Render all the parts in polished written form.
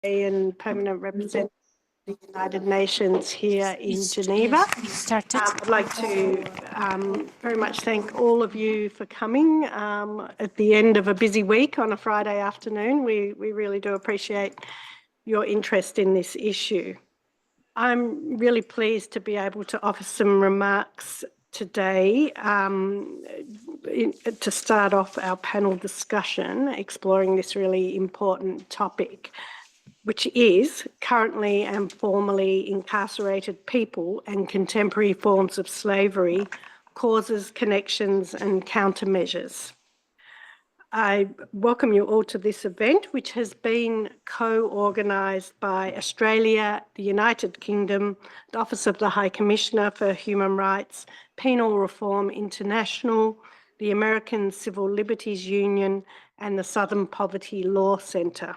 and Permanent Representative of the United Nations here in Geneva. I'd like to very much thank all of you for coming at the end of a busy week on a Friday afternoon. We really do appreciate your interest in this issue. I'm really pleased to be able to offer some remarks today to start off our panel discussion exploring this really important topic, which is currently and formerly incarcerated people and contemporary forms of slavery, causes, connections and countermeasures. I welcome you all to this event, which has been co-organised by Australia, the United Kingdom, the Office of the High Commissioner for Human Rights, Penal Reform International, the American Civil Liberties Union and the Southern Poverty Law Centre.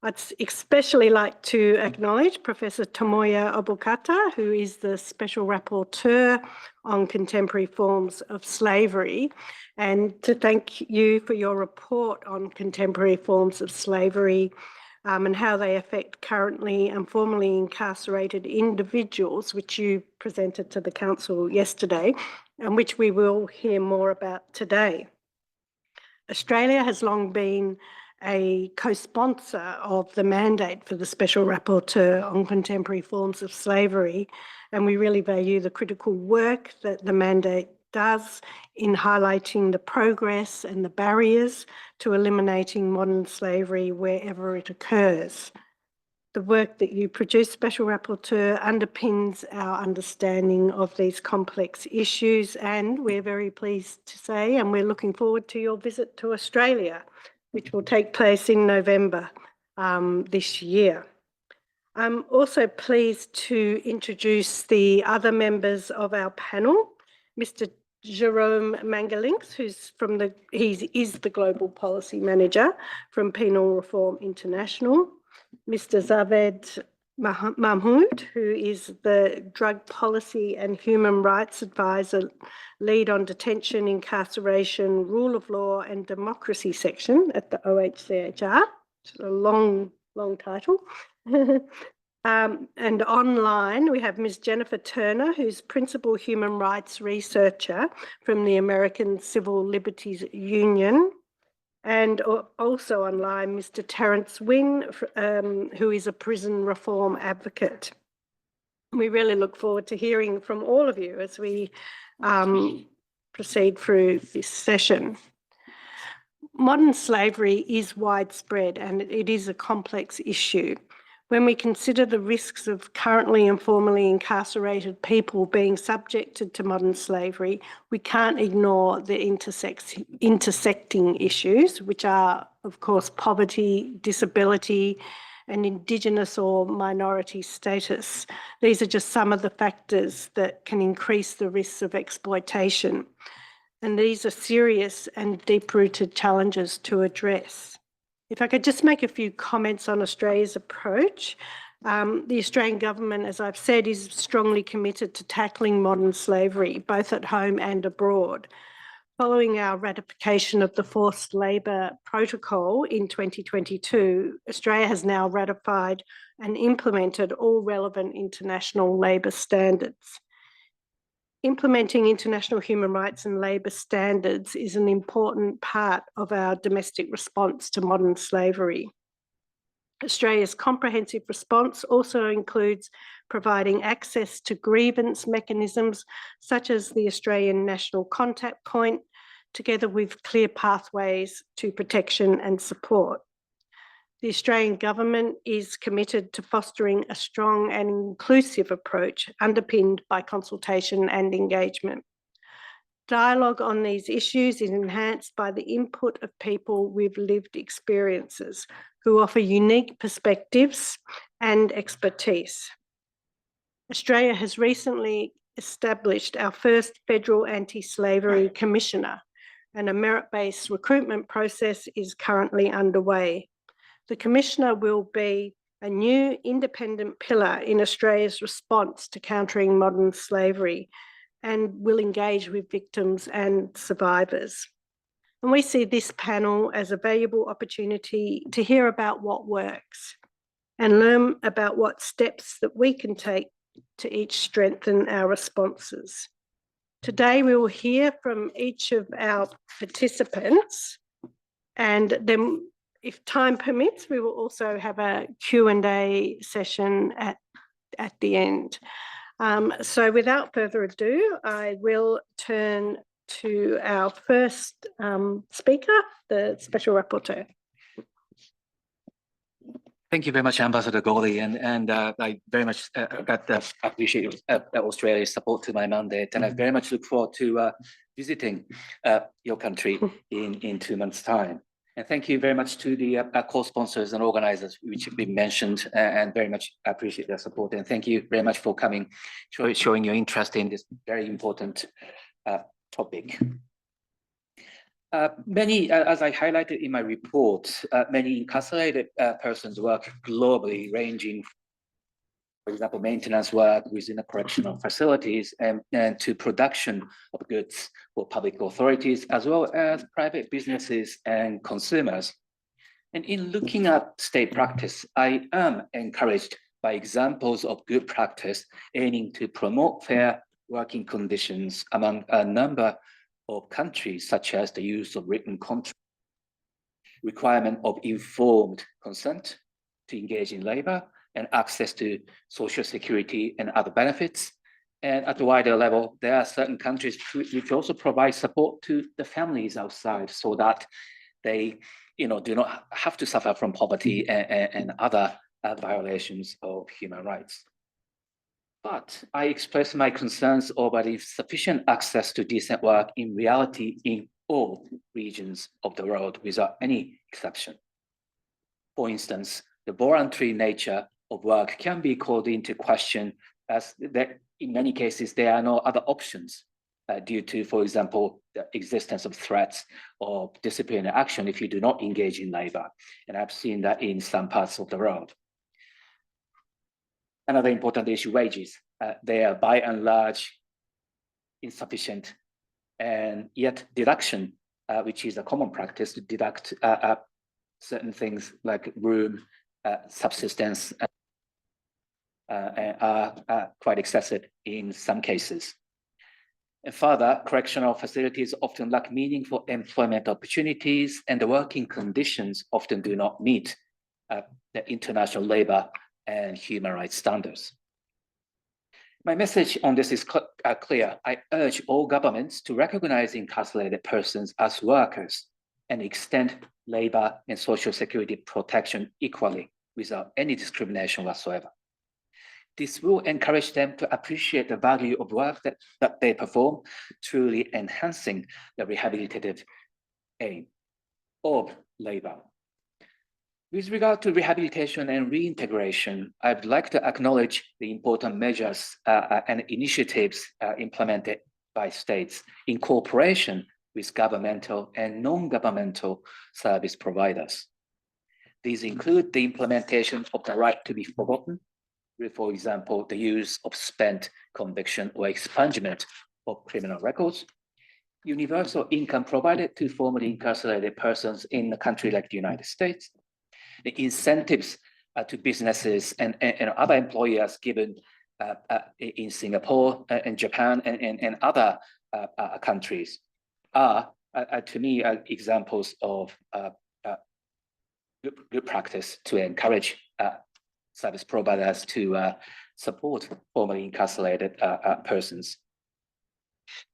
I'd especially like to acknowledge Professor Tomoya Obokata, who is the Special Rapporteur on Contemporary Forms of Slavery, and to thank you for your report on contemporary forms of slavery and how they affect currently and formerly incarcerated individuals, which you presented to the Council yesterday and which we will hear more about today. Australia has long been a co-sponsor of the mandate for the Special Rapporteur on Contemporary Forms of Slavery, and we really value the critical work that the mandate does in highlighting the progress and the barriers to eliminating modern slavery wherever it occurs. The work that you produce, Special Rapporteur, underpins our understanding of these complex issues, and we're very pleased to say, and we're looking forward to your visit to Australia, which will take place in November this year. I'm also pleased to introduce the other members of our panel, Mr. Jerome Mangalinks, he is the Global Policy Manager from Penal Reform International, Mr. Zaved Mahmood, who is the Drug Policy and Human Rights Advisor, Lead on Detention, Incarceration, Rule of Law and Democracy section at the OHCHR. It's a long title. And online, we have Ms. Jennifer Turner, who's Principal Human Rights Researcher from the American Civil Liberties Union. And also online, Mr. Terence Wynne, who is a prison reform advocate. We really look forward to hearing from all of you as we proceed through this session. Modern slavery is widespread and it is a complex issue. When we consider the risks of currently and formerly incarcerated people being subjected to modern slavery, we can't ignore the intersecting issues, which are, of course, poverty, disability, and Indigenous or minority status. These are just some of the factors that can increase the risks of exploitation. And these are serious and deep-rooted challenges to address. If I could just make a few comments on Australia's approach. The Australian government, as I've said, is strongly committed to tackling modern slavery, both at home and abroad. Following our ratification of the Forced Labour Protocol in 2022, Australia has now ratified and implemented all relevant international labour standards. Implementing international human rights and labour standards is an important part of our domestic response to modern slavery. Australia's comprehensive response also includes providing access to grievance mechanisms such as the Australian National Contact Point, together with clear pathways to protection and support. The Australian government is committed to fostering a strong and inclusive approach underpinned by consultation and engagement. Dialogue on these issues is enhanced by the input of people with lived experiences who offer unique perspectives and expertise. Australia has recently established our first federal anti-slavery commissioner, and a merit-based recruitment process is currently underway. The Commissioner will be a new independent pillar in Australia's response to countering modern slavery and will engage with victims and survivors. And we see this panel as a valuable opportunity to hear about what works and learn about what steps that we can take to each strengthen our responses. Today, we will hear from each of our participants, and then if time permits, we will also have a Q&A session at the end. So without further ado, I will turn to our first speaker, the Special Rapporteur. Thank you very much, Ambassador Gawley, and I very much appreciate Australia's support to my mandate, and I very much look forward to visiting your country in 2 months' time. And thank you very much to the co-sponsors and organisers, which have been mentioned, and very much appreciate their support. And thank you very much for coming, showing your interest in this very important topic. As I highlighted in my report, many incarcerated persons work globally, ranging, for example, maintenance work within the correctional facilities and to production of goods for public authorities, as well as private businesses and consumers. And in looking at state practice, I am encouraged by examples of good practice aiming to promote fair working conditions among a number of countries, such as the use of written contract, requirement of informed consent to engage in labor, and access to social security and other benefits. And at the wider level, there are certain countries which also provide support to the families outside so that they do not have to suffer from poverty and other violations of human rights. But I express my concerns over the insufficient access to decent work in reality in all regions of the world without any exception. For instance, the voluntary nature of work can be called into question, as that in many cases there are no other options due to, for example, the existence of threats or disciplinary action if you do not engage in labor. And I've seen that in some parts of the world. Another important issue, wages. They are by and large insufficient, and yet deduction, which is a common practice to deduct certain things like room, subsistence, are quite excessive in some cases. And further, correctional facilities often lack meaningful employment opportunities, and the working conditions often do not meet the international labor and human rights standards. My message on this is clear. I urge all governments to recognize incarcerated persons as workers and extend labor and social security protection equally without any discrimination whatsoever. This will encourage them to appreciate the value of work that they perform, truly enhancing the rehabilitative aim of labor. With regard to rehabilitation and reintegration, I'd like to acknowledge the important measures and initiatives implemented by states in cooperation with governmental and non-governmental service providers. These include the implementation of the right to be forgotten, for example, the use of spent conviction or expungement of criminal records, universal income provided to formerly incarcerated persons in a country like the United States, the incentives to businesses and other employers given in Singapore and Japan and other countries are, to me, examples of good practice to encourage service providers to support formerly incarcerated persons.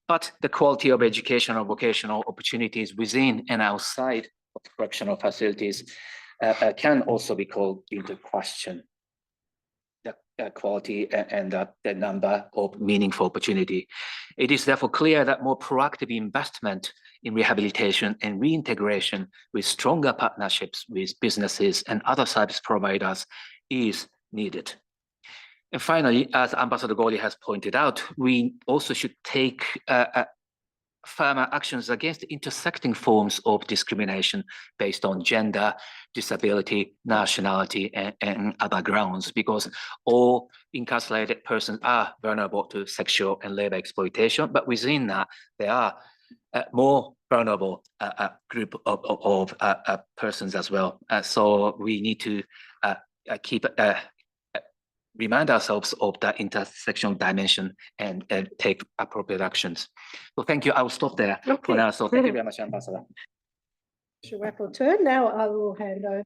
But the quality of educational vocational opportunities within and outside of correctional facilities can also be called into question. The quality and the number of meaningful opportunity. It is therefore clear that more proactive investment in rehabilitation and reintegration with stronger partnerships with businesses and other service providers is needed. And finally, as Ambassador Gawley has pointed out, we also should take firmer actions against intersecting forms of discrimination based on gender, disability, nationality, and other grounds, because all incarcerated persons are vulnerable to sexual and labor exploitation, but within that, there are more vulnerable group of persons as well. So we need to remind ourselves of that intersectional dimension and take appropriate actions. So thank you. I will stop there for now. So thank you very much, Ambassador. Rapporteur. Now I will hand over.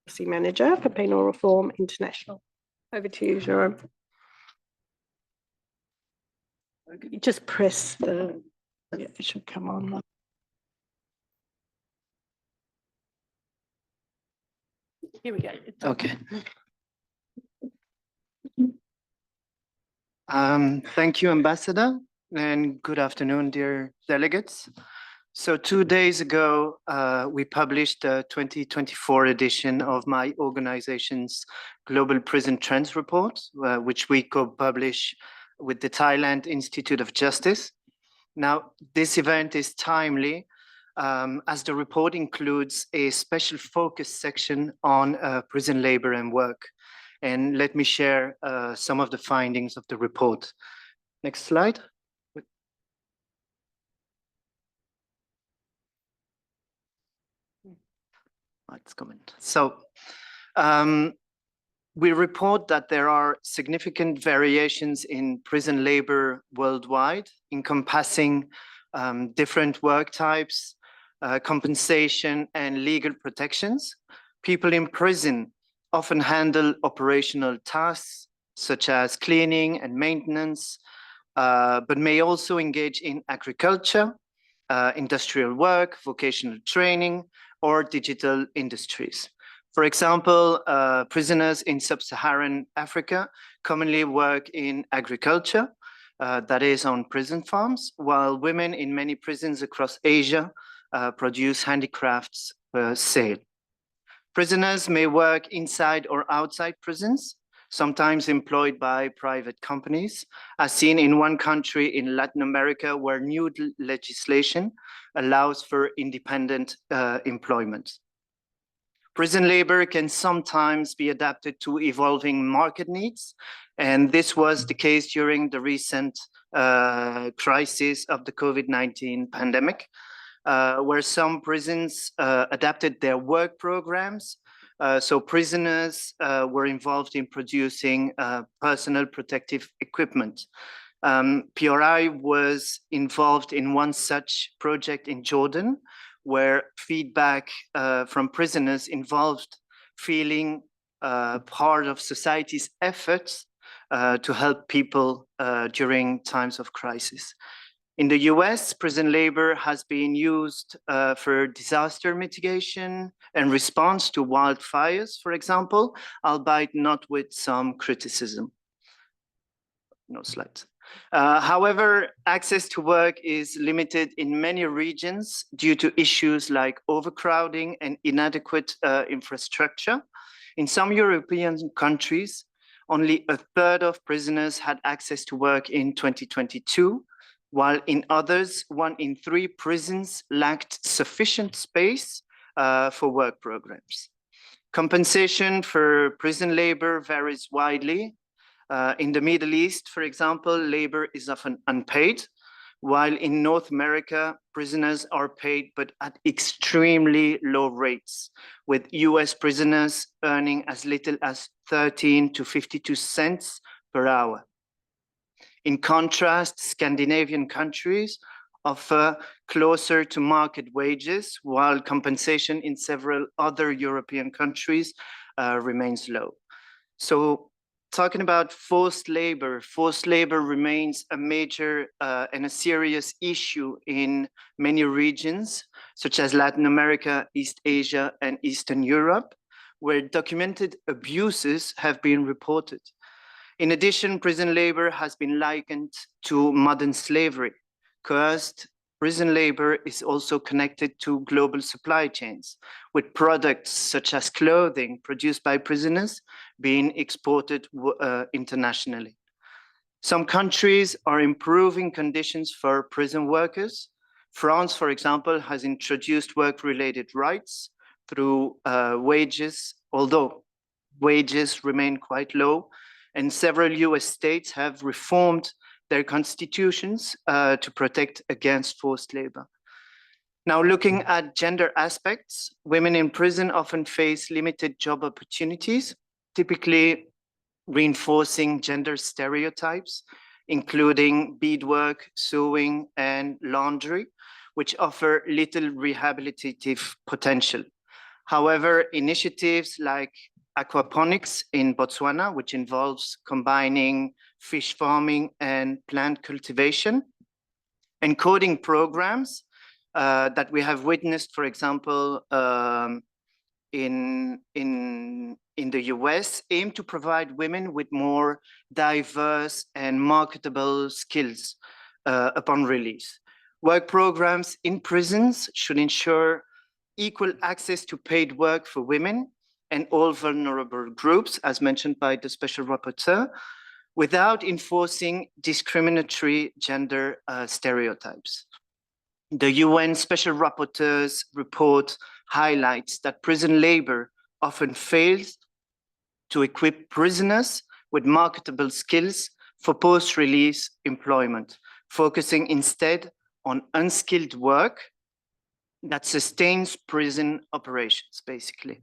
Policy Manager for Penal Reform International. Over to you, Jerome. You just press the, yeah, it should come on. Here we go. Okay. Thank you, Ambassador, and good afternoon, dear delegates. So 2 days ago, we published the 2024 edition of my organization's Global Prison Trends Report, which we co-publish with the Thailand Institute of Justice. Now, this event is timely as the report includes a special focus section on prison labor and work. And let me share some of the findings of the report. Next slide. It's coming. So we report that there are significant variations in prison labor worldwide, encompassing different work types, compensation, and legal protections. People in prison often handle operational tasks such as cleaning and maintenance, but may also engage in agriculture, industrial work, vocational training, or digital industries. For example, prisoners in sub-Saharan Africa commonly work in agriculture, that is on prison farms, while women in many prisons across Asia produce handicrafts for sale. Prisoners may work inside or outside prisons, sometimes employed by private companies, as seen in one country in Latin America where new legislation allows for independent employment. Prison labor can sometimes be adapted to evolving market needs, and this was the case during the recent crisis of the COVID-19 pandemic, where some prisons adapted their work programs. So prisoners were involved in producing personal protective equipment. PRI was involved in one such project in Jordan, where feedback from prisoners involved feeling part of society's efforts to help people during times of crisis. In the US, prison labor has been used for disaster mitigation and response to wildfires, for example, albeit not with some criticism. No slides. However, access to work is limited in many regions due to issues like overcrowding and inadequate infrastructure. In some European countries, only a third of prisoners had access to work in 2022, while in others, 1 in 3 prisons lacked sufficient space for work programs. Compensation for prison labor varies widely. In the Middle East, for example, labor is often unpaid, while in North America, prisoners are paid, but at extremely low rates, with US prisoners earning as little as 13 to 52 cents per hour. In contrast, Scandinavian countries offer closer to market wages, while compensation in several other European countries remains low. So talking about forced labor remains a major and a serious issue in many regions, such as Latin America, East Asia, and Eastern Europe, where documented abuses have been reported. In addition, prison labor has been likened to modern slavery. Coerced prison labor is also connected to global supply chains, with products such as clothing produced by prisoners being exported internationally. Some countries are improving conditions for prison workers. France, for example, has introduced work-related rights through wages, although wages remain quite low, and several US states have reformed their constitutions to protect against forced labor. Now, looking at gender aspects, women in prison often face limited job opportunities, typically reinforcing gender stereotypes, including beadwork, sewing, and laundry, which offer little rehabilitative potential. However, initiatives like aquaponics in Botswana, which involves combining fish farming and plant cultivation, and coding programs that we have witnessed, for example, in the US, aim to provide women with more diverse and marketable skills upon release. Work programs in prisons should ensure equal access to paid work for women and all vulnerable groups, as mentioned by the Special Rapporteur, without enforcing discriminatory gender stereotypes. The UN Special Rapporteur's report highlights that prison labor often fails to equip prisoners with marketable skills for post-release employment, focusing instead on unskilled work that sustains prison operations, basically.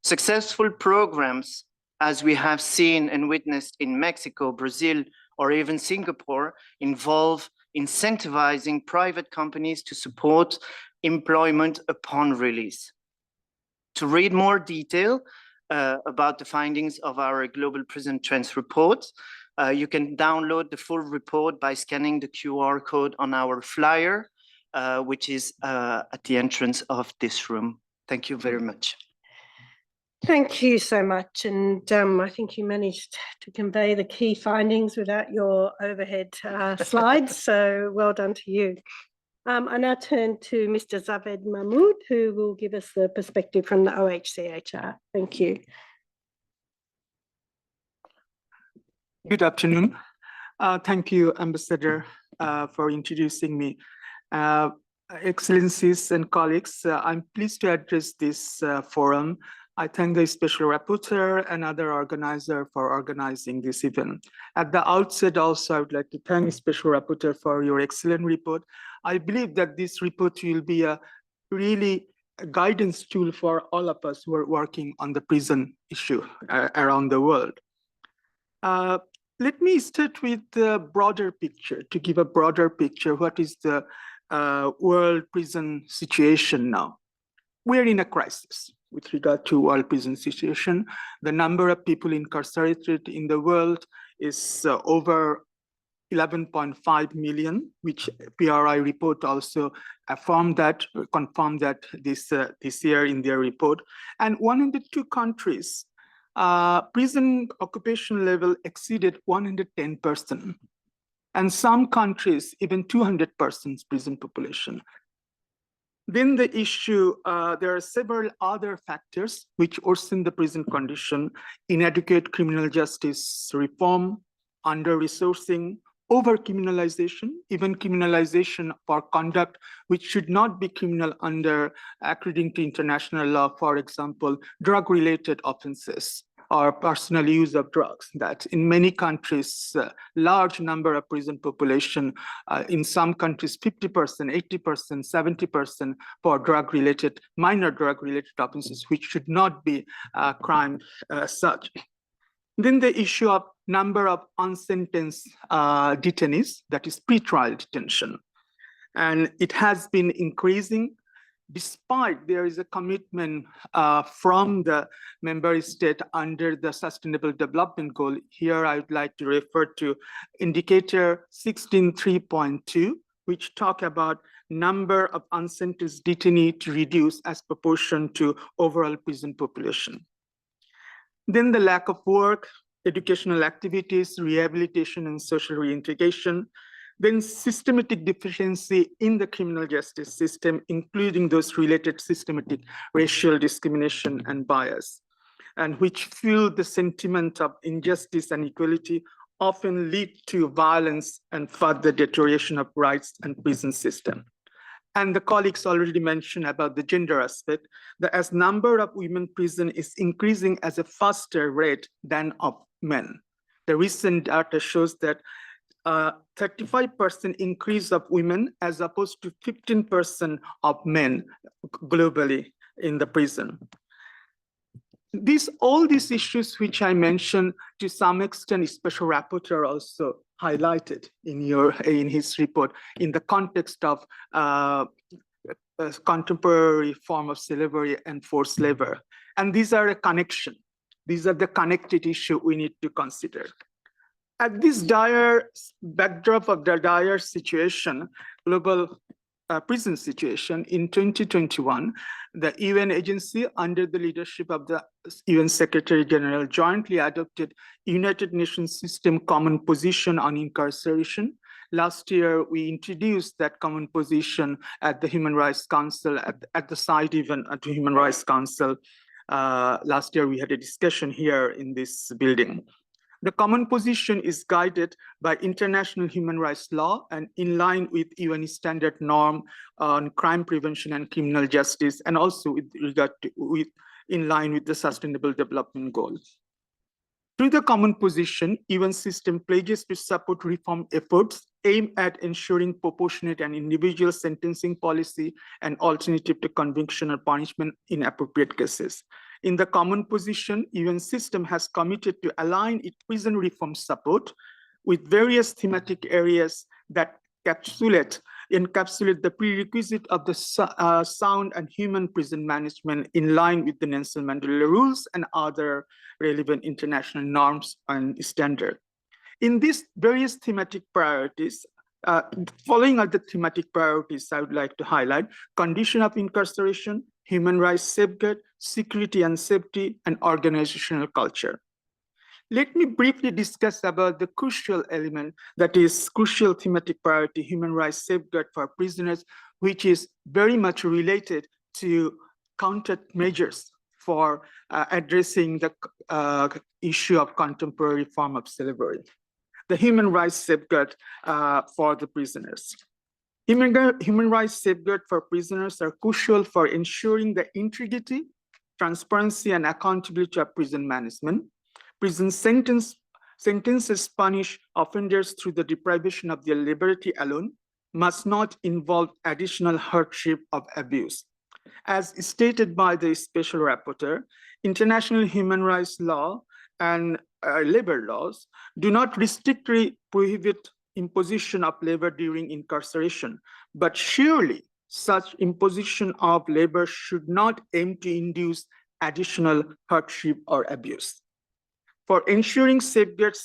Successful programs, as we have seen and witnessed in Mexico, Brazil, or even Singapore, involve incentivizing private companies to support employment upon release. To read more detail about the findings of our Global Prison Trends report, you can download the full report by scanning the QR code on our flyer, which is at the entrance of this room. Thank you very much. Thank you so much. And I think you managed to convey the key findings without your overhead slides. So well done to you. I now turn to Mr. Zaved Mahmood, who will give us the perspective from the OHCHR. Thank you. Good afternoon. Thank you, Ambassador, for introducing me. Excellencies and colleagues, I'm pleased to address this forum. I thank the Special Rapporteur and other organizer for organizing this event. At the outset also, I would like to thank the Special Rapporteur for your excellent report. I believe that this report will be a really guidance tool for all of us who are working on the prison issue around the world. Let me start with the broader picture, to give a broader picture. What is the world prison situation now? We're in a crisis with regard to world prison situation. The number of people incarcerated in the world is over 11.5 million, which PRI report also confirmed that this year in their report. And 102 countries, prison occupation level exceeded 110%. And some countries, even 200% prison population. Then the issue, there are several other factors which worsen the prison condition: inadequate criminal justice reform, under-resourcing, over-criminalization, even criminalization for conduct which should not be criminal under according to international law, for example, drug-related offenses or personal use of drugs. That in many countries, large number of prison population, in some countries 50%, 80%, 70% for drug-related, minor drug-related offenses, which should not be crime such. Then the issue of number of unsentenced detainees, that is pretrial detention. And it has been increasing despite there is a commitment from the member state under the Sustainable Development Goal. Here I would like to refer to indicator 16.3.2, which talk about number of unsentenced detainees to reduce as proportion to overall prison population. Then the lack of work, educational activities, rehabilitation and social reintegration. Then systematic deficiency in the criminal justice system, including those related systematic racial discrimination and bias, and which fuel the sentiment of injustice and equality, often lead to violence and further deterioration of rights and prison system. And the colleagues already mentioned about the gender aspect, that as number of women in prison is increasing at a faster rate than of men. The recent data shows that 35% increase of women as opposed to 15% of men globally in the prison. All these issues which I mentioned, to some extent, Special Rapporteur also highlighted in his report in the context of a contemporary form of slavery and forced labor. And these are a connection. These are the connected issue we need to consider. At this dire backdrop of the dire situation, global prison situation in 2021, the UN agency under the leadership of the UN Secretary General jointly adopted United Nations System Common Position on Incarceration. Last year, we introduced that common position at the Human Rights Council, at the site even at the Human Rights Council. Last year, we had a discussion here in this building. The common position is guided by international human rights law and in line with UN standard norm on crime prevention and criminal justice, and also in line with the Sustainable Development Goals. Through the common position, UN system pledges to support reform efforts aimed at ensuring proportionate and individual sentencing policy and alternative to conviction or punishment in appropriate cases. In the common position, UN system has committed to align its prison reform support with various thematic areas that encapsulate the prerequisite of the sound and human prison management in line with the Nelson Mandela rules and other relevant international norms and standards. In these various thematic priorities, following are the thematic priorities I would like to highlight: condition of incarceration, human rights safeguard, security and safety, and organizational culture. Let me briefly discuss about the crucial element that is crucial thematic priority, human rights safeguard for prisoners, which is very much related to countermeasures for addressing the issue of contemporary form of slavery. The human rights safeguard for the prisoners. Human rights safeguard for prisoners are crucial for ensuring the integrity, transparency, and accountability of prison management. Prison sentences punish offenders through the deprivation of their liberty alone, must not involve additional hardship of abuse. As stated by the Special Rapporteur, international human rights law and labor laws do not strictly prohibit imposition of labor during incarceration, but surely such imposition of labor should not aim to induce additional hardship or abuse. For ensuring safeguard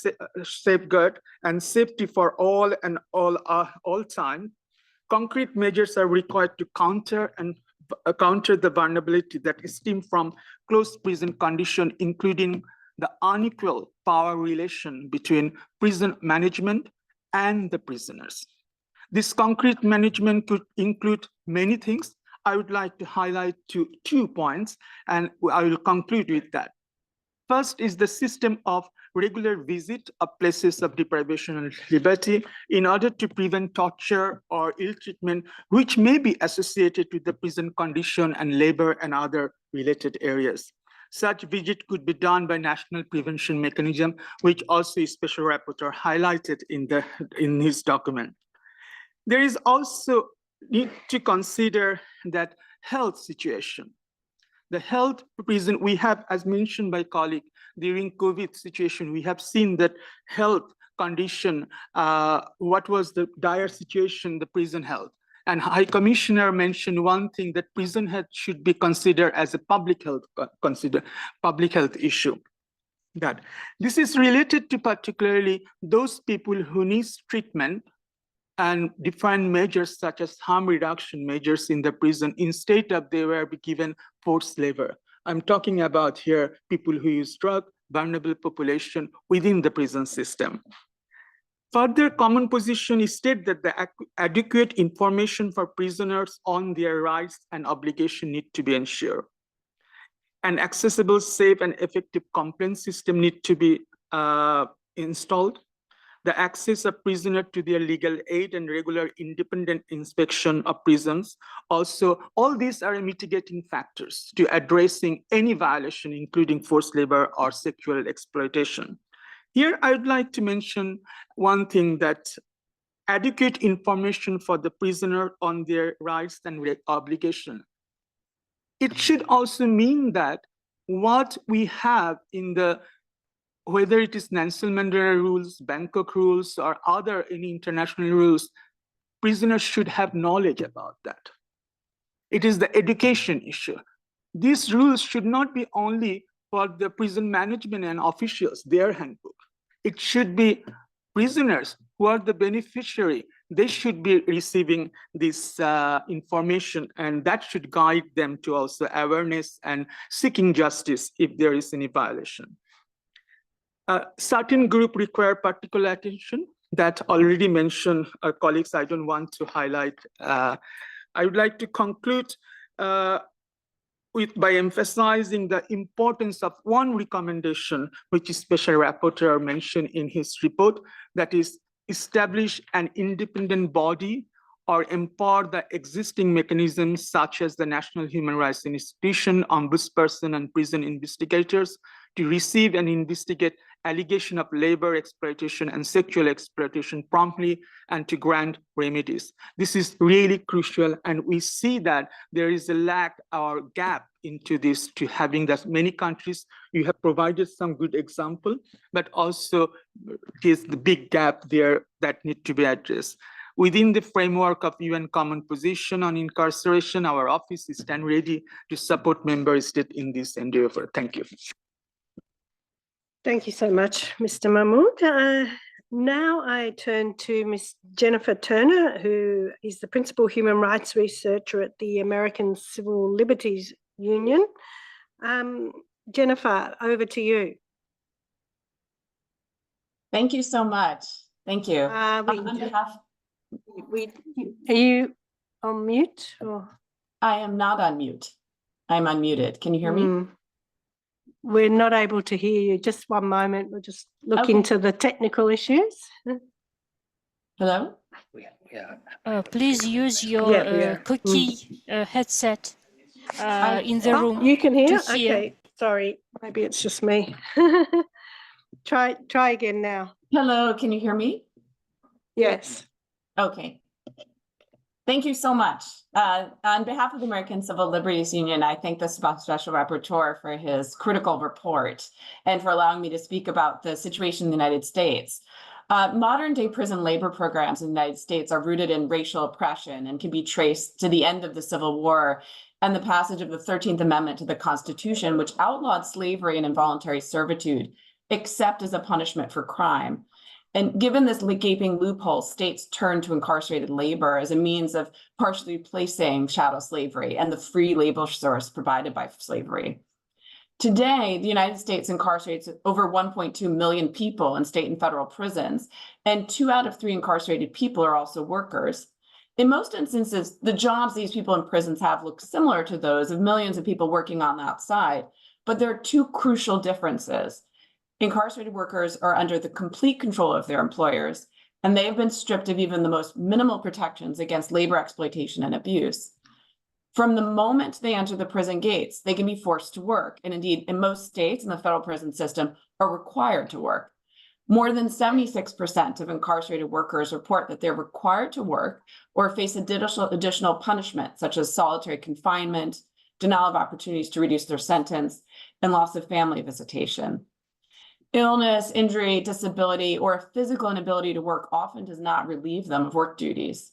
and safety for all and all time, concrete measures are required to counter the vulnerability that stem from closed prison condition, including the unequal power relation between prison management and the prisoners. This concrete management could include many things. I would like to highlight two points, and I will conclude with that. First is the system of regular visit of places of deprivation of liberty in order to prevent torture or ill treatment, which may be associated with the prison condition and labor and other related areas. Such visit could be done by national prevention mechanism, which also a Special Rapporteur highlighted in his document. There is also need to consider that health situation. The health prison we have, as mentioned by colleague, during COVID situation, we have seen that health condition, what was the dire situation, the prison health. And High Commissioner mentioned one thing, that prison health should be considered as a public health issue. That this is related to particularly those people who need treatment and different measures such as harm reduction measures in the prison instead of they were given forced labor. I'm talking about here people who use drug, vulnerable population within the prison system. Further, common position is stated that the adequate information for prisoners on their rights and obligation need to be ensured. An accessible, safe, and effective complaint system need to be installed. The access of prisoners to their legal aid and regular independent inspection of prisons. Also, all these are mitigating factors to addressing any violation, including forced labor or sexual exploitation. Here, I would like to mention one thing, that adequate information for the prisoner on their rights and obligation. It should also mean that what we have in the, whether it is Nelson Mandela rules, Bangkok rules, or other any international rules, prisoners should have knowledge about that. It is the education issue. These rules should not be only for the prison management and officials, their handbook. It should be prisoners who are the beneficiary. They should be receiving this information, and that should guide them to also awareness and seeking justice if there is any violation. Certain group require particular attention that already mentioned colleagues. I don't want to highlight. I would like to conclude by emphasizing the importance of one recommendation, which is Special Rapporteur mentioned in his report, that is establish an independent body or empower the existing mechanisms such as the National Human Rights Institution, Ombudsperson, and prison investigators to receive and investigate allegation of labor exploitation and sexual exploitation promptly and to grant remedies. This is really crucial, and we see that there is a lack or gap into this to having that. Many countries, you have provided some good example, but also there's the big gap there that need to be addressed. Within the framework of UN Common Position on Incarceration, our office is stand ready to support member states in this endeavor. Thank you. Thank you so much, Mr. Mahmood. Now I turn to Ms. Jennifer Turner, who is the Principal Human Rights Researcher at the American Civil Liberties Union. Jennifer, over to you. Thank you so much. Thank you. Are you on mute? Or? I am not on mute. I'm unmuted. Can you hear me? We're not able to hear you. Just one moment. We'll just look into the technical issues. Hello? Please use your cookie headset in the room. You can hear? Okay, sorry. Maybe it's just me. Try again now. Hello, can you hear me? Yes. Okay. Thank you so much. On behalf of the American Civil Liberties Union, I thank the Special Rapporteur for his critical report and for allowing me to speak about the situation in the United States. Modern day prison labor programs in the United States are rooted in racial oppression and can be traced to the end of the Civil War and the passage of the 13th Amendment to the Constitution, which outlawed slavery and involuntary servitude, except as a punishment for crime. And given this gaping loophole, states turned to incarcerated labor as a means of partially replacing chattel slavery and the free labor source provided by slavery. Today, the United States incarcerates over 1.2 million people in state and federal prisons, and 2 out of 3 incarcerated people are also workers. In most instances, the jobs these people in prisons have look similar to those of millions of people working on the outside, but there are 2 crucial differences. Incarcerated workers are under the complete control of their employers, and they have been stripped of even the most minimal protections against labor exploitation and abuse. From the moment they enter the prison gates, they can be forced to work, and indeed, in most states in the federal prison system, are required to work. More than 76% of incarcerated workers report that they're required to work or face additional punishment, such as solitary confinement, denial of opportunities to reduce their sentence, and loss of family visitation. Illness, injury, disability, or a physical inability to work often does not relieve them of work duties.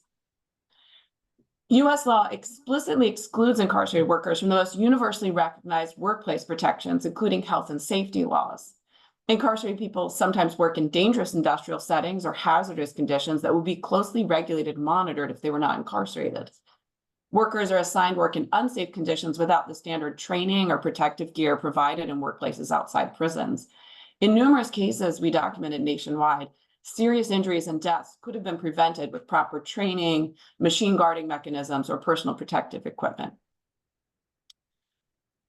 U.S. law explicitly excludes incarcerated workers from the most universally recognized workplace protections, including health and safety laws. Incarcerated people sometimes work in dangerous industrial settings or hazardous conditions that would be closely regulated and monitored if they were not incarcerated. Workers are assigned work in unsafe conditions without the standard training or protective gear provided in workplaces outside prisons. In numerous cases we documented nationwide, serious injuries and deaths could have been prevented with proper training, machine guarding mechanisms, or personal protective equipment.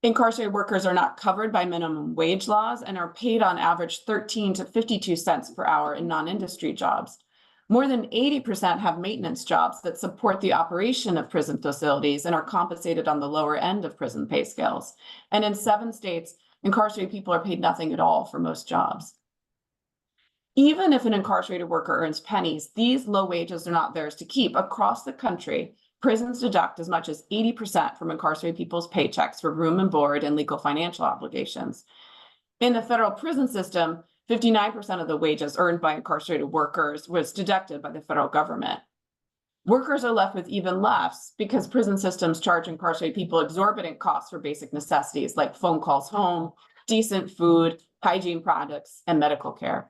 Incarcerated workers are not covered by minimum wage laws and are paid on average 13 to 52 cents per hour in non-industry jobs. More than 80% have maintenance jobs that support the operation of prison facilities and are compensated on the lower end of prison pay scales. And in 7 states, incarcerated people are paid nothing at all for most jobs. Even if an incarcerated worker earns pennies, these low wages are not theirs to keep. Across the country, prisons deduct as much as 80% from incarcerated people's paychecks for room and board and legal financial obligations. In the federal prison system, 59% of the wages earned by incarcerated workers was deducted by the federal government. Workers are left with even less because prison systems charge incarcerated people exorbitant costs for basic necessities like phone calls home, decent food, hygiene products, and medical care.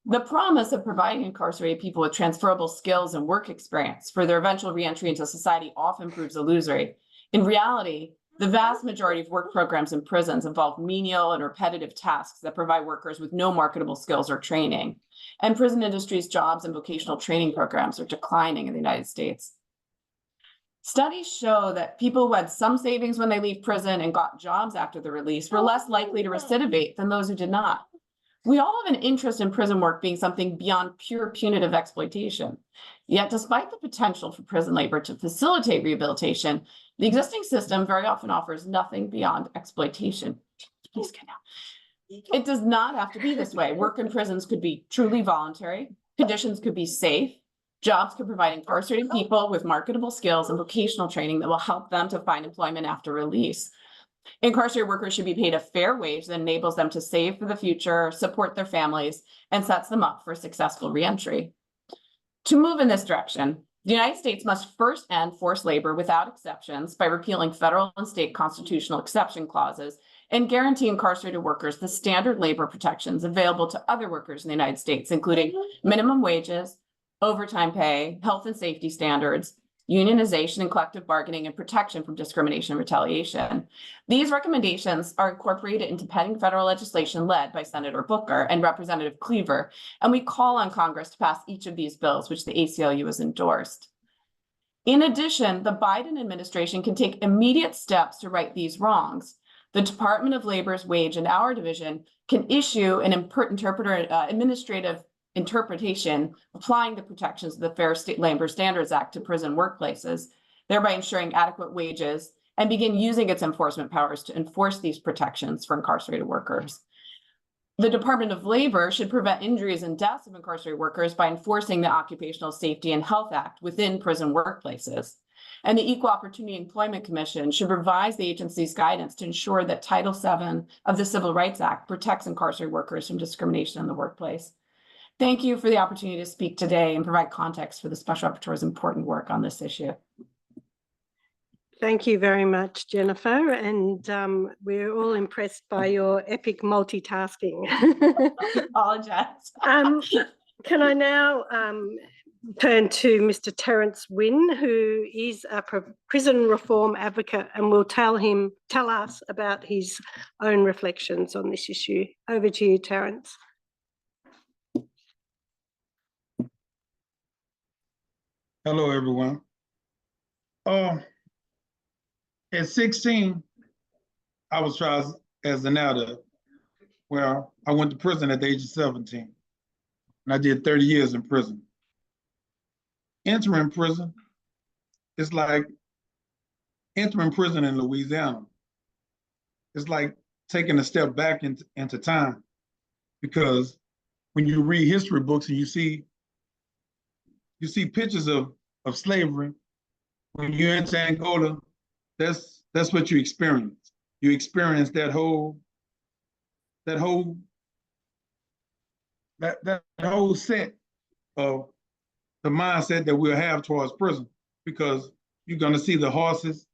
The promise of providing incarcerated people with transferable skills and work experience for their eventual reentry into society often proves illusory. In reality, the vast majority of work programs in prisons involve menial and repetitive tasks that provide workers with no marketable skills or training. And prison industry's jobs and vocational training programs are declining in the United States. Studies show that people who had some savings when they leave prison and got jobs after the release were less likely to recidivate than those who did not. We all have an interest in prison work being something beyond pure punitive exploitation. Yet, despite the potential for prison labor to facilitate rehabilitation, the existing system very often offers nothing beyond exploitation. Please get out. It does not have to be this way. Work in prisons could be truly voluntary, conditions could be safe, jobs could provide incarcerated people with marketable skills and vocational training that will help them to find employment after release. Incarcerated workers should be paid a fair wage that enables them to save for the future, support their families, and sets them up for successful reentry. To move in this direction, the United States must first end forced labor without exceptions by repealing federal and state constitutional exception clauses and guarantee incarcerated workers the standard labor protections available to other workers in the United States, including minimum wages, overtime pay, health and safety standards, unionization and collective bargaining, and protection from discrimination and retaliation. These recommendations are incorporated into pending federal legislation led by Senator Booker and Representative Cleaver, and we call on Congress to pass each of these bills, which the ACLU has endorsed. In addition, the Biden administration can take immediate steps to right these wrongs. The Department of Labor's Wage and Hour Division can issue an administrative interpretation applying the protections of the Fair Labor Standards Act to prison workplaces, thereby ensuring adequate wages, and begin using its enforcement powers to enforce these protections for incarcerated workers. The Department of Labor should prevent injuries and deaths of incarcerated workers by enforcing the Occupational Safety and Health Act within prison workplaces. And the Equal Opportunity Employment Commission should revise the agency's guidance to ensure that Title VII of the Civil Rights Act protects incarcerated workers from discrimination in the workplace. Thank you for the opportunity to speak today and provide context for the Special Rapporteur's important work on this issue. Thank you very much, Jennifer. And we're all impressed by your epic multitasking. Apologize. Can I now turn to Mr. Terence Wynne, who is a prison reform advocate, and will tell us about his own reflections on this issue. Over to you, Terence. Hello, everyone. At 16, I was tried as an adult. Well, I went to prison at the age of 17, and I did 30 years in prison. Entering prison is like entering prison in Louisiana. It's like taking a step back into time, because when you read history books and you see pictures of slavery, when you enter Angola, that's what you experience. You experience that whole set of the mindset that we'll have towards prison, because you're gonna see the horses,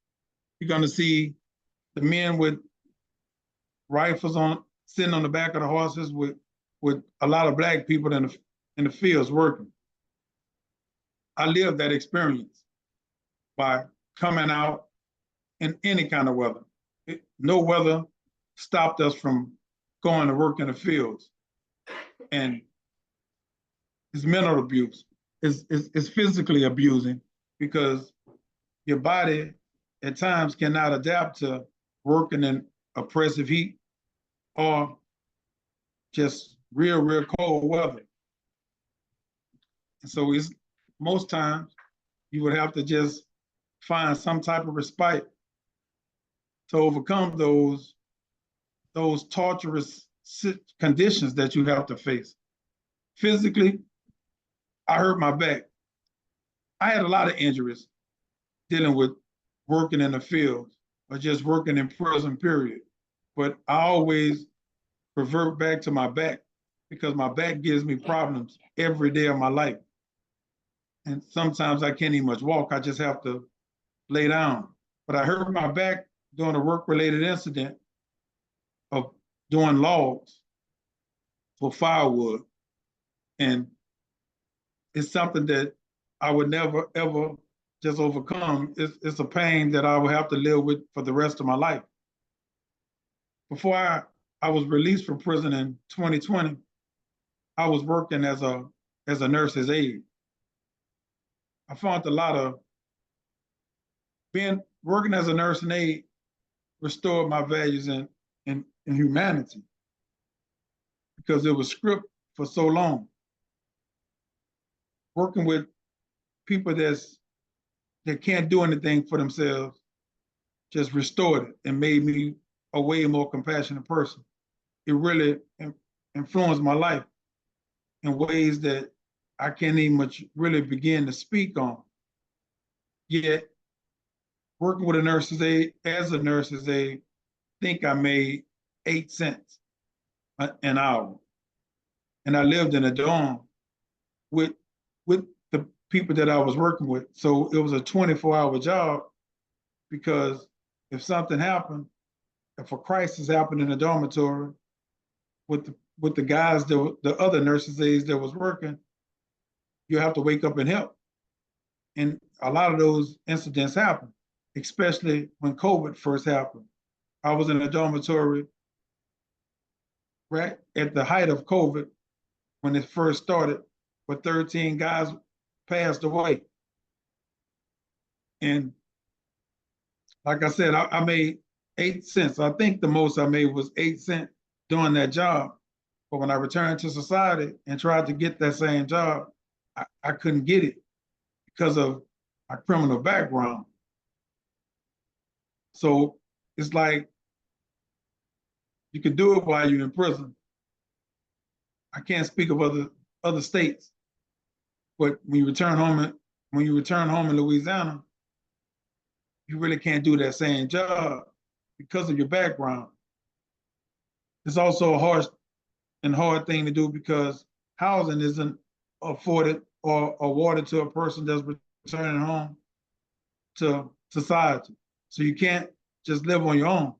you're gonna see the men with rifles sitting on the back of the horses with a lot of Black people in the fields working. I lived that experience by coming out in any kind of weather. No weather stopped us from going to work in the fields. And it's mental abuse. It's physically abusing, because your body at times cannot adapt to working in oppressive heat or just real cold weather. And so most times you would have to just find some type of respite to overcome those torturous conditions that you have to face physically, I hurt my back. I had a lot of injuries dealing with working in the field or just working in prison, period. But I always revert back to my back because my back gives me problems every day of my life. And sometimes I can't even much walk. I just have to lay down. But I hurt my back doing a work-related incident of doing logs for firewood. And it's something that I would never, ever just overcome. It's a pain that I will have to live with for the rest of my life. Before I was released from prison in 2020, I was working as a nurse's aide. I found a lot of working as a nurse and aide restored my values in humanity because it was script for so long. Working with people that can't do anything for themselves just restored it and made me a way more compassionate person. It really influenced my life in ways that I can't even much really begin to speak on. Yet, working with a nurse's aide, as a nurse's aide, I think I made 8 cents an hour. And I lived in a dorm with the people that I was working with. So it was a 24-hour job because if something happened, if a crisis happened in the dormitory with the guys, the other nurses' aides that was working, you have to wake up and help. And a lot of those incidents happen, especially when COVID first happened. I was in a dormitory right at the height of COVID when it first started, where 13 guys passed away. And like I said, I made 8 cents. I think the most I made was 8 cents doing that job. But when I returned to society and tried to get that same job, I couldn't get it because of my criminal background. So it's like you can do it while you're in prison. I can't speak of other states, but when you return home in Louisiana, you really can't do that same job because of your background. It's also a hard thing to do because housing isn't afforded or awarded to a person that's returning home to society. So you can't just live on your own.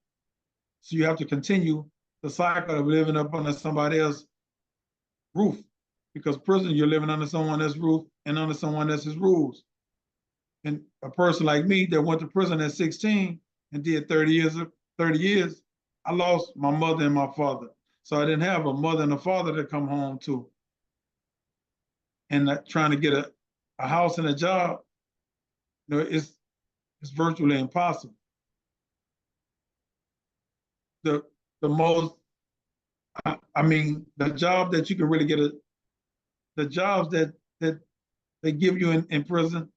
So you have to continue the cycle of living up under somebody else's roof, because prison, you're living under someone else's roof and under someone else's rules. And a person like me that went to prison at 16 and did 30 years, I lost my mother and my father. So I didn't have a mother and a father to come home to. And trying to get a house and a job, it's virtually impossible. The most, I mean, the job that you can really get the jobs that they give you in prison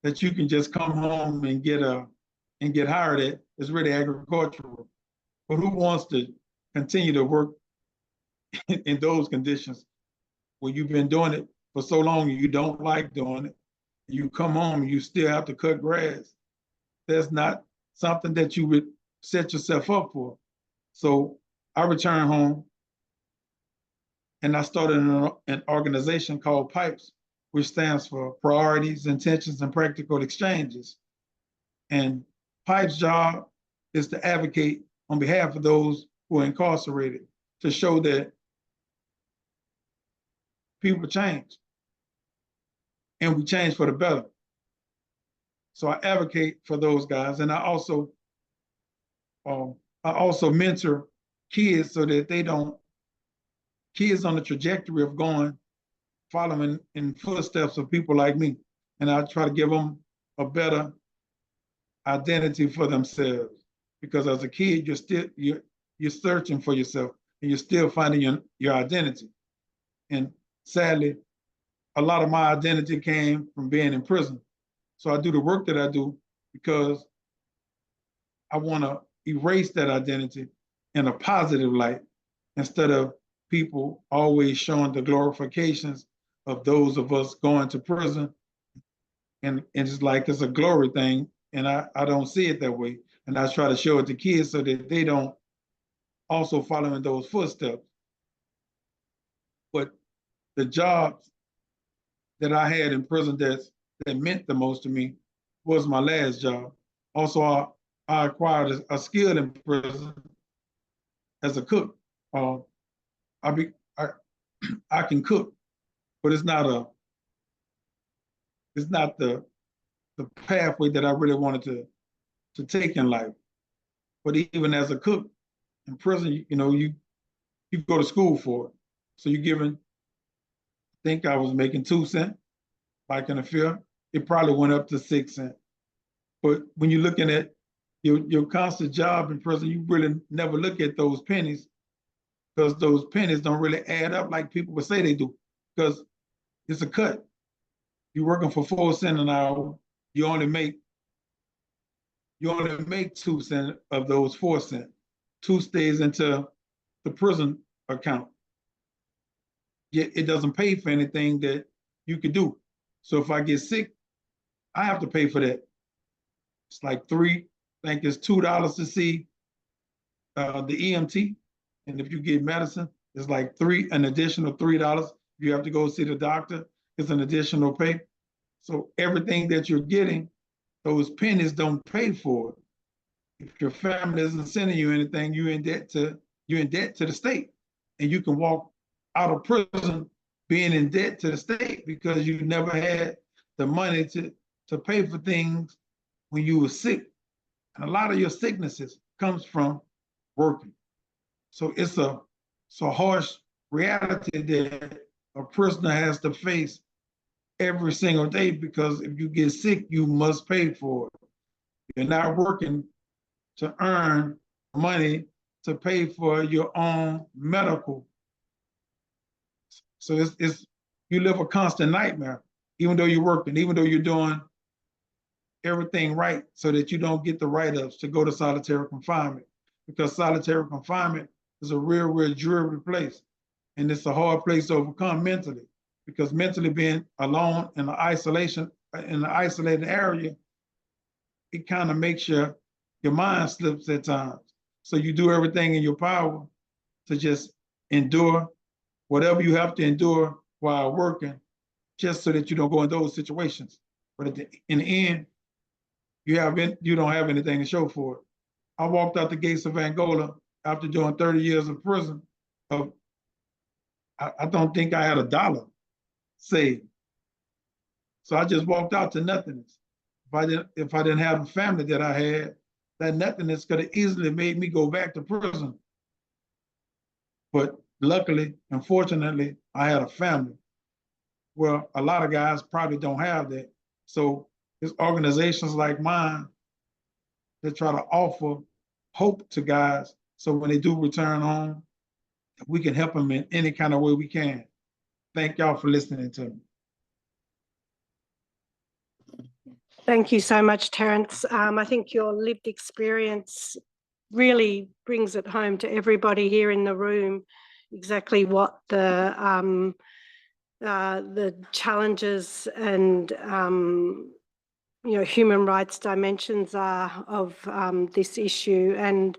that you can just come home and get hired at is really agricultural. But who wants to continue to work in those conditions when you've been doing it for so long and you don't like doing it? You come home and you still have to cut grass. That's not something that you would set yourself up for. So I returned home and I started an organization called PIPES, which stands for Priorities, Intentions, and Practical Exchanges. And PIPES' job is to advocate on behalf of those who are incarcerated, to show that people change and we change for the better. So I advocate for those guys, and I also mentor kids so that kids on the trajectory of following in footsteps of people like me. And I try to give them a better identity for themselves, because as a kid, you're searching for yourself and you're still finding your identity. And sadly, a lot of my identity came from being in prison. So I do the work that I do because I want to erase that identity in a positive light instead of people always showing the glorifications of those of us going to prison. And it's like it's a glory thing. And I don't see it that way. And I try to show it to kids so that they don't also follow in those footsteps. But the jobs that I had in prison that meant the most to me was my last job. Also, I acquired a skill in prison as a cook. I can cook, but it's not the pathway that I really wanted to take in life. But even as a cook in prison, you know, you go to school for it. So you're given, I think I was making 2 cents back in the field. It probably went up to 6 cents. But when you're looking at your constant job in prison, you really never look at those pennies, because those pennies don't really add up like people would say they do, because it's a cut. You're working for 4 cents an hour, you only make 2 cents of those 4 cents. 2 stays into the prison account. Yet it doesn't pay for anything that you could do. So if I get sick, I have to pay for that. It's like I think it's $2 to see the EMT. And if you get medicine, it's like an additional $3. If you have to go see the doctor, it's an additional pay. So everything that you're getting, those pennies don't pay for it. If your family isn't sending you anything, you're in debt to the state. And you can walk out of prison being in debt to the state because you never had the money to pay for things when you were sick. And a lot of your sicknesses comes from working. So it's a harsh reality that a prisoner has to face every single day, because if you get sick, you must pay for it. You're not working to earn money to pay for your own medical. So you live a constant nightmare, even though you're working, even though you're doing everything right, so that you don't get the write-ups to go to solitary confinement, because solitary confinement is a real dreary place. And it's a hard place to overcome mentally, because mentally being alone in the isolated area, it kind of makes your mind slips at times. So you do everything in your power to just endure whatever you have to endure while working, just so that you don't go in those situations. But in the end, you don't have anything to show for it. I walked out the gates of Angola after doing 30 years of prison. I don't think I had $1 saved. So I just walked out to nothingness. If I didn't have the family that I had, that nothingness could have easily made me go back to prison. But luckily and fortunately, I had a family. Well, a lot of guys probably don't have that. So there's organizations like mine that try to offer hope to guys, so when they do return home, we can help them in any kind of way we can. Thank y'all for listening to me. Thank you so much, Terence. I think your lived experience really brings it home to everybody here in the room, exactly what the challenges and human rights dimensions are of this issue. And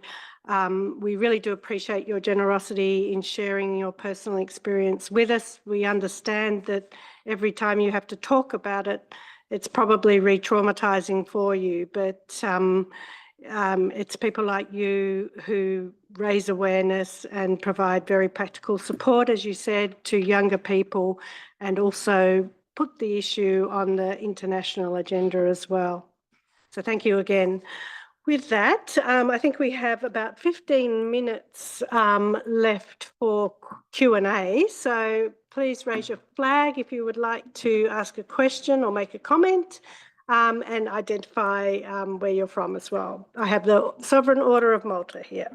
we really do appreciate your generosity in sharing your personal experience with us. We understand that every time you have to talk about it, it's probably re-traumatizing for you, but it's people like you who raise awareness and provide very practical support, as you said, to younger people, and also put the issue on the international agenda as well. So thank you again. With that, I think we have about 15 minutes left for Q&A. So please raise your flag if you would like to ask a question or make a comment, and identify where you're from as well. I have the Sovereign Order of Malta here.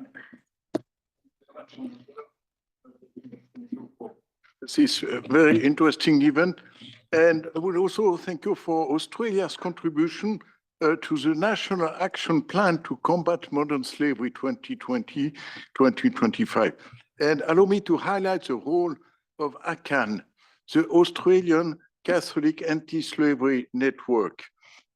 This is a very interesting event. And I would also thank you for Australia's contribution to the National Action Plan to Combat Modern Slavery 2020-2025. And allow me to highlight the role of ACAN, the Australian Catholic Anti-Slavery Network.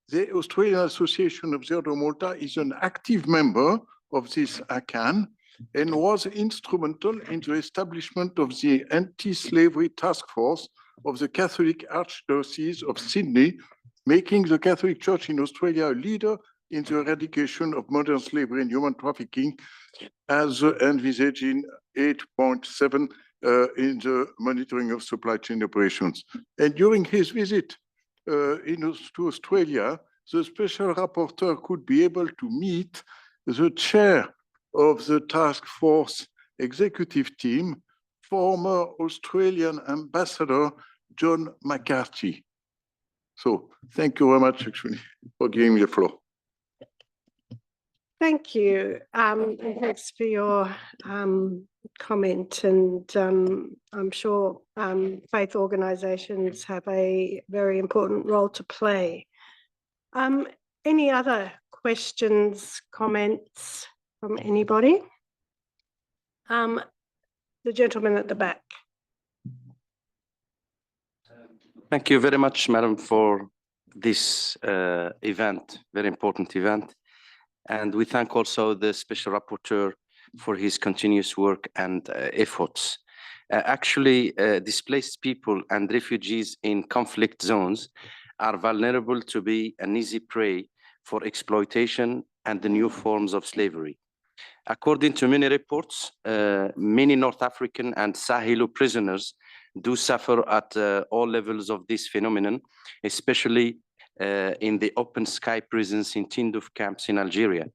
The Australian Association of the Order of Malta is an active member of this ACAN and was instrumental in the establishment of the Anti-Slavery Task Force of the Catholic Archdiocese of Sydney, making the Catholic Church in Australia a leader in the eradication of modern slavery and human trafficking, as envisaged in 8.7 in the monitoring of supply chain operations. And during his visit to Australia, the special rapporteur could be able to meet the chair of the task force executive team, former Australian ambassador John McCarthy. So thank you very much, actually, for giving me the floor. Thank you. And thanks for your comment. And I'm sure faith organisations have a very important role to play. Any other questions, comments from anybody? The gentleman at the back. Thank you very much, Madam, for this event, very important event. And we thank also the Special Rapporteur for his continuous work and efforts. Actually, displaced people and refugees in conflict zones are vulnerable to be an easy prey for exploitation and the new forms of slavery. According to many reports, many North African and Sahelu prisoners do suffer at all levels of this phenomenon, especially in the open sky prisons in Tindouf camps in Algeria.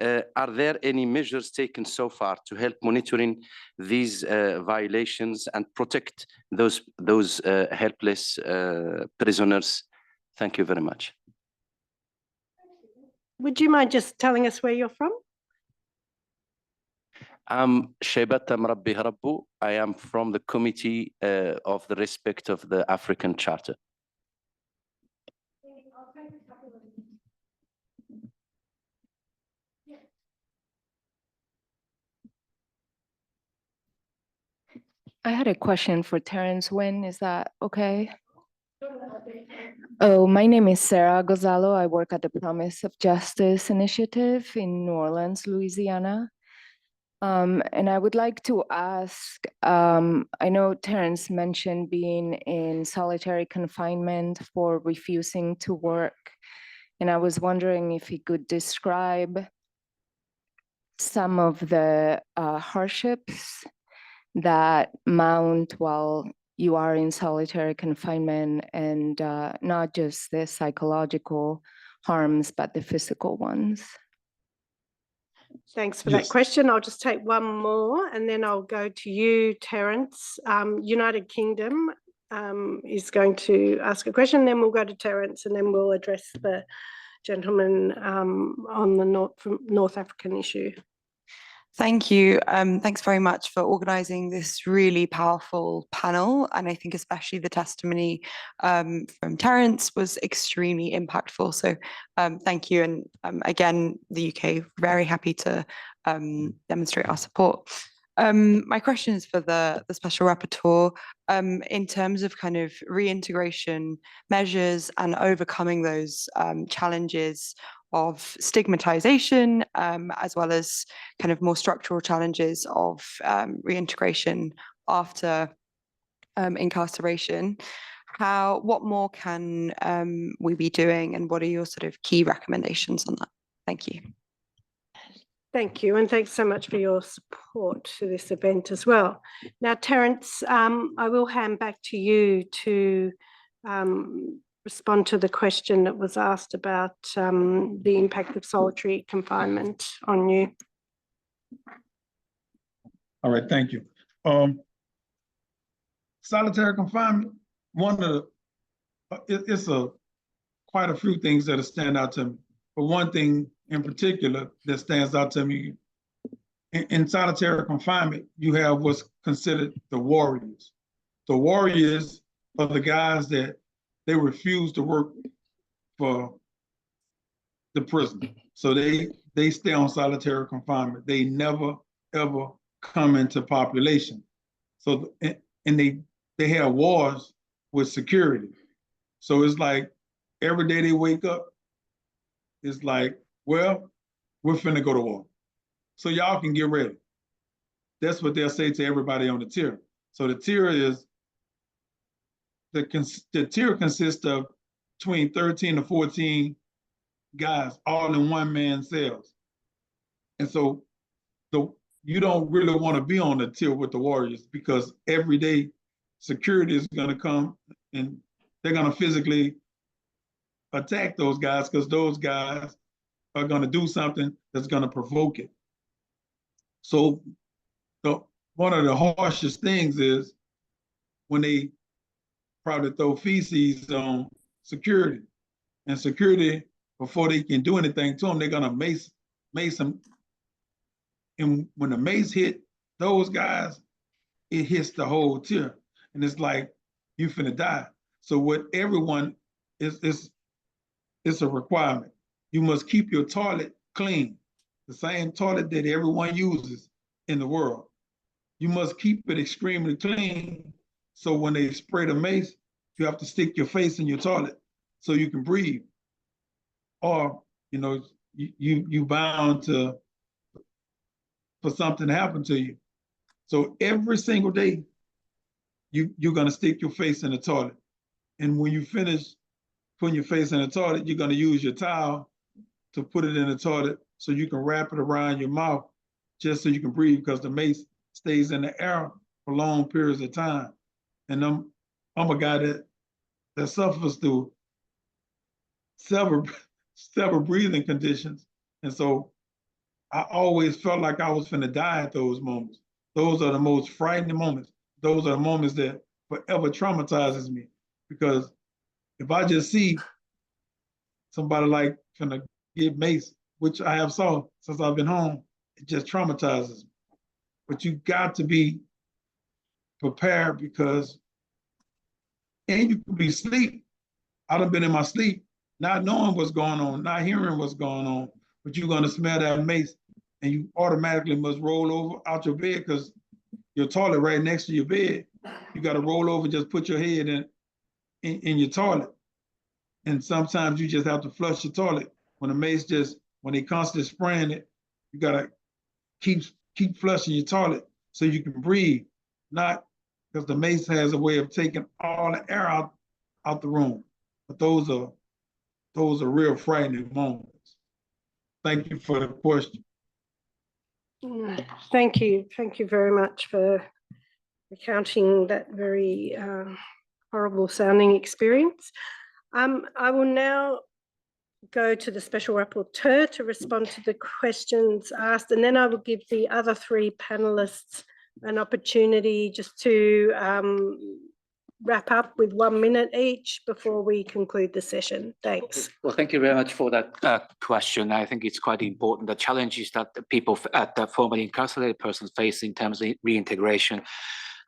Are there any measures taken so far to help monitoring these violations and protect those helpless prisoners? Thank you very much. Would you mind just telling us where you're from? I'm Shebata Mrabbi Harabbu. I am from the Committee of the Respect of the African Charter. I had a question for Terence Nguyen. Is that okay? Oh, my name is Sarah Gonzalo. I work at the Promise of Justice Initiative in New Orleans, Louisiana. And I would like to ask, I know Terence mentioned being in solitary confinement for refusing to work. And I was wondering if he could describe some of the hardships that mount while you are in solitary confinement, and not just the psychological harms, but the physical ones. Thanks for that question. I'll just take one more and then I'll go to you, Terence. United Kingdom is going to ask a question, then we'll go to Terence and then we'll address the gentleman on the North African issue. Thank you. Thanks very much for organising this really powerful panel. And I think especially the testimony from Terence was extremely impactful. So thank you. And again, the UK, very happy to demonstrate our support. My question is for the Special Rapporteur. In terms of kind of reintegration measures and overcoming those challenges of stigmatization, as well as kind of more structural challenges of reintegration after incarceration. What more can we be doing, and what are your sort of key recommendations on that? Thank you. Thank you, and thanks so much for your support to this event as well. Now, Terence, I will hand back to you to respond to the question that was asked about the impact of solitary confinement on you. All right, thank you. Solitary confinement, one of the, quite a few things that stand out to me, but one thing in particular that stands out to me, in solitary confinement, you have what's considered the warriors. The warriors are the guys that they refuse to work for the prison. So they stay on solitary confinement. They never, ever come into population. So, and they have wars with security. So it's like every day they wake up, it's like, well, we're finna go to war. So y'all can get ready. That's what they'll say to everybody on the tier. So the tier is, the tier consists of between 13 to 14 guys, all in one man cells. And so you don't really want to be on the tier with the warriors, because every day security is going to come and they're going to physically attack those guys, because those guys are going to do something that's going to provoke it. So one of the harshest things is when they probably throw feces on security, and security, before they can do anything to them, they're gonna mace them. And when the mace hit those guys, it hits the whole tier, and it's like you finna die. So what everyone is a requirement. You must keep your toilet clean, the same toilet that everyone uses in the world. You must keep it extremely clean. So when they spray the mace, you have to stick your face in your toilet so you can breathe. Or, you know, you bound to, for something to happen to you. So every single day, you're gonna stick your face in the toilet. And when you finish putting your face in the toilet, you're gonna use your towel to put it in the toilet so you can wrap it around your mouth just so you can breathe, because the mace stays in the air for long periods of time. And I'm a guy that suffers through several breathing conditions. And so I always felt like I was finna die at those moments. Those are the most frightening moments. Those are the moments that forever traumatizes me, because if I just see somebody like finna get maced, which I have saw since I've been home, it just traumatizes me. But you got to be prepared, because, and you could be asleep. I done been in my sleep, not knowing what's going on, not hearing what's going on, but you're gonna smell that mace and you automatically must roll over out your bed, because your toilet right next to your bed. You gotta roll over, just put your head in your toilet. And sometimes you just have to flush your toilet. When the mace when they constantly spraying it, you gotta keep flushing your toilet so you can breathe, not because the mace has a way of taking all the air out the room. But those are real frightening moments. Thank you for the question. Thank you. Thank you very much for recounting that very horrible sounding experience. I will now go to the Special Rapporteur to respond to the questions asked, and then I will give the other three panelists an opportunity just to wrap up with 1 minute each before we conclude the session. Thanks. Well, thank you very much for that question. I think it's quite important. The challenges that the people at the formerly incarcerated persons face in terms of reintegration.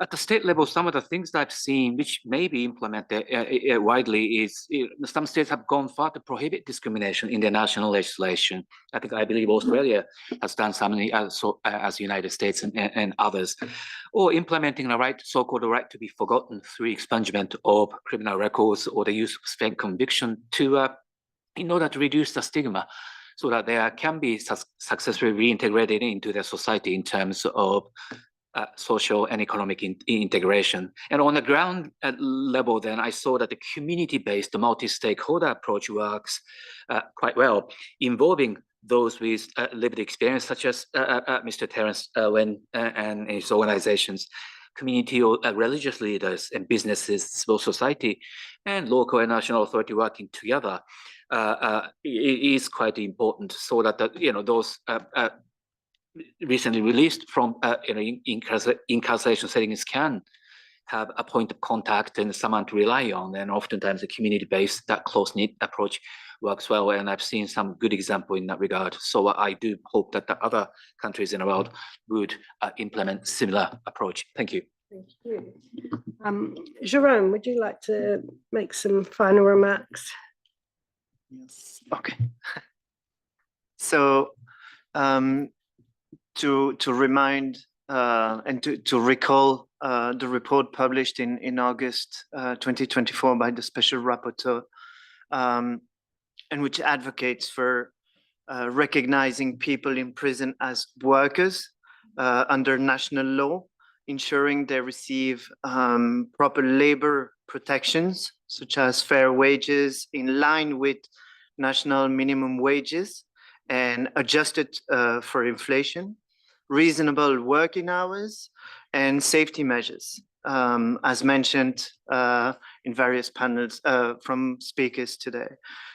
At the state level, some of the things that I've seen, which may be implemented widely, is some states have gone far to prohibit discrimination in their national legislation. I believe Australia has done something as United States and others, or implementing the right, so-called right to be forgotten through expungement of criminal records or the use of spent conviction in order to reduce the stigma, so that they can be successfully reintegrated into their society in terms of social and economic integration. And on the ground level, then I saw that the community-based multi-stakeholder approach works quite well, involving those with lived experience, such as Mr. Terence Owen and his organizations, community or religious leaders and businesses, civil society, and local and national authority working together. It is quite important, so that those recently released from incarceration settings can have a point of contact and someone to rely on. And oftentimes the community-based, that close-knit approach works well. And I've seen some good example in that regard. So I do hope that the other countries in the world would implement similar approach. Thank you. Thank you. Jerome, would you like to make some final remarks? Yes. Okay. So to remind and to recall the report published in August 2024 by the Special Rapporteur, and which advocates for recognizing people in prison as workers under national law, ensuring they receive proper labor protections, such as fair wages in line with national minimum wages and adjusted for inflation, reasonable working hours, and safety measures, as mentioned in various panels from speakers today.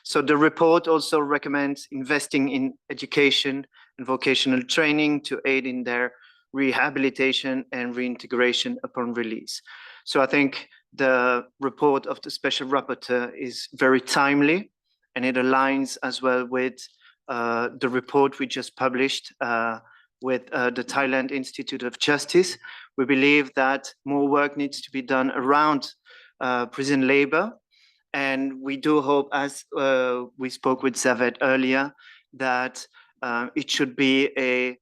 So the report also recommends investing in education and vocational training to aid in their rehabilitation and reintegration upon release. So I think the report of the Special Rapporteur is very timely, and it aligns as well with the report we just published with the Thailand Institute of Justice. We believe that more work needs to be done around prison labor. And we do hope, as we spoke with Zaved earlier, that it should be a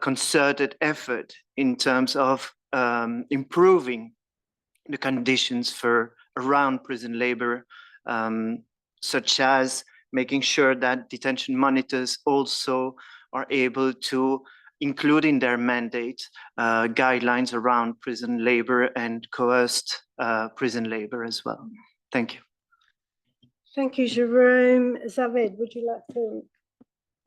concerted effort in terms of improving the conditions for around prison labor, such as making sure that detention monitors also are able to include in their mandate guidelines around prison labor and coerced prison labor as well. Thank you. Thank you, Jerome. Zaved, would you like to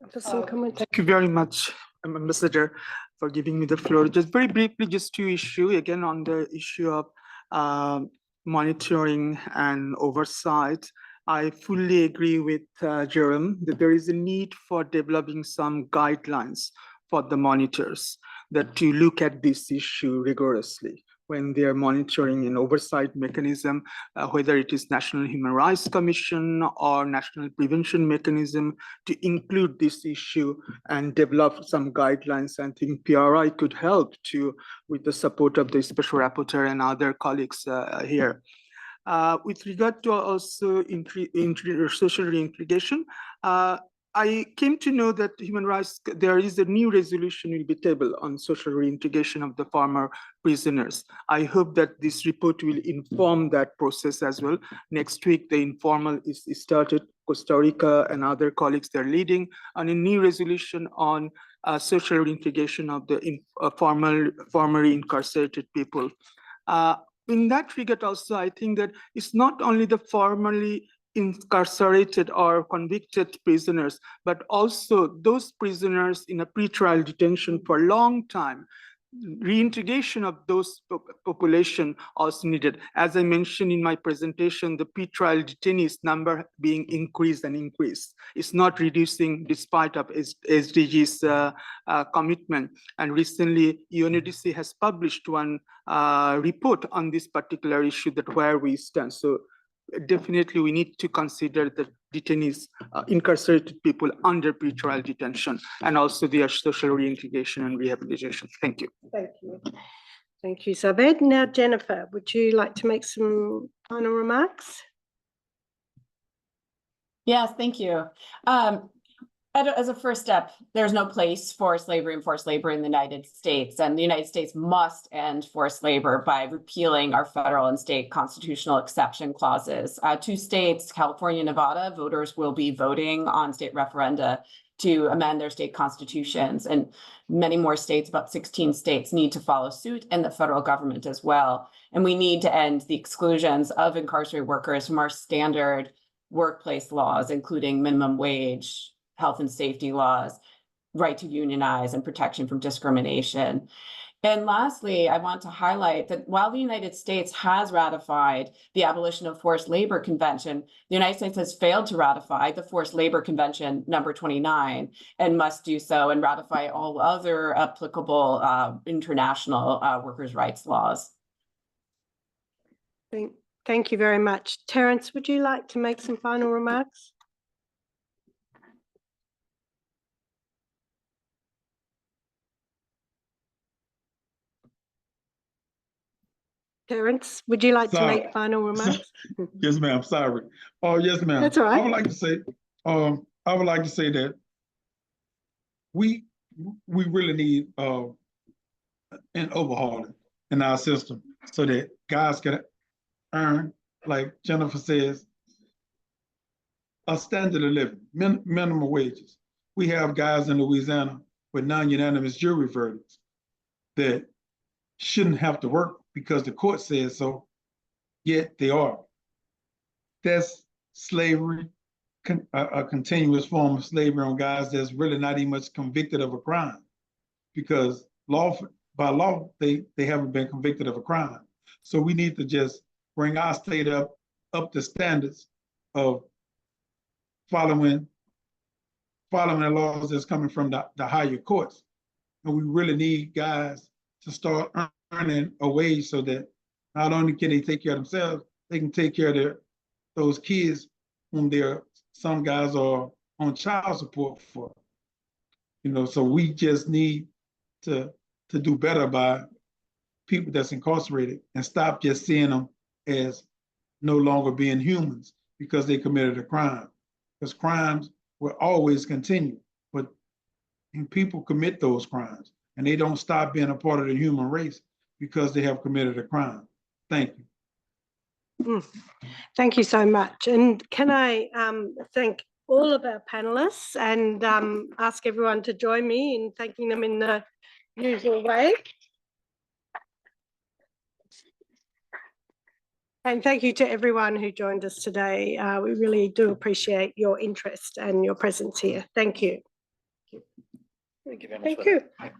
have some comments? Thank you very much, Ambassador, for giving me the floor. Just very briefly, just two issues, again, on the issue of monitoring and oversight. I fully agree with Jerome that there is a need for developing some guidelines for the monitors that to look at this issue rigorously when they are monitoring an oversight mechanism, whether it is National Human Rights Commission or National Prevention Mechanism, to include this issue and develop some guidelines. I think PRI could help to, with the support of the Special Rapporteur and other colleagues here. With regard to also social reintegration, I came to know that human rights, there is a new resolution will be tabled on social reintegration of the former prisoners. I hope that this report will inform that process as well. Next week, the informal is started. Costa Rica and other colleagues, they're leading on a new resolution on social reintegration of the formerly incarcerated people. In that regard also, I think that it's not only the formerly incarcerated or convicted prisoners, but also those prisoners in a pretrial detention for a long time. Reintegration of those population also needed. As I mentioned in my presentation, the pretrial detainees number being increased and increased. It's not reducing despite of SDG's commitment. And recently, UNODC has published one report on this particular issue, that where we stand. So definitely we need to consider the detainees, incarcerated people under pretrial detention, and also their social reintegration and rehabilitation. Thank you. Thank you. Thank you, Zaved. Now, Jennifer, would you like to make some final remarks? Yes, thank you. As a first step, there's no place for slavery and forced labor in the United States, and the United States must end forced labor by repealing our federal and state constitutional exception clauses. 2 states, California and Nevada, voters will be voting on state referenda to amend their state constitutions, and many more states, about 16 states, need to follow suit, and the federal government as well. And we need to end the exclusions of incarcerated workers from our standard workplace laws, including minimum wage, health and safety laws, right to unionize, and protection from discrimination. And lastly, I want to highlight that while the United States has ratified the Abolition of Forced Labor Convention, the United States has failed to ratify the Forced Labor Convention number 29, and must do so and ratify all other applicable international workers' rights laws. Thank you very much. Terence, would you like to make some final remarks? Terence, would you like to make final remarks? Yes, ma'am. Sorry. Oh, yes, ma'am. That's all right. I would like to say that we really need and overhauling in our system so that guys can earn, like Jennifer says, a standard of living, minimum wages. We have guys in Louisiana with non-unanimous jury verdicts that shouldn't have to work because the court says so, yet they are. That's slavery, a continuous form of slavery on guys that's really not even much convicted of a crime, because by law, they haven't been convicted of a crime. So we need to just bring our state up to standards of following the laws that's coming from the higher courts. And we really need guys to start earning a wage so that not only can they take care of themselves, they can take care of those kids whom some guys are on child support for. You know, so we just need to do better by people that's incarcerated and stop just seeing them as no longer being humans because they committed a crime. Because crimes will always continue, but people commit those crimes and they don't stop being a part of the human race because they have committed a crime. Thank you. Thank you so much. And can I thank all of our panelists and ask everyone to join me in thanking them in the usual way. And thank you to everyone who joined us today. We really do appreciate your interest and your presence here. Thank you. Thank you very much. Thank you.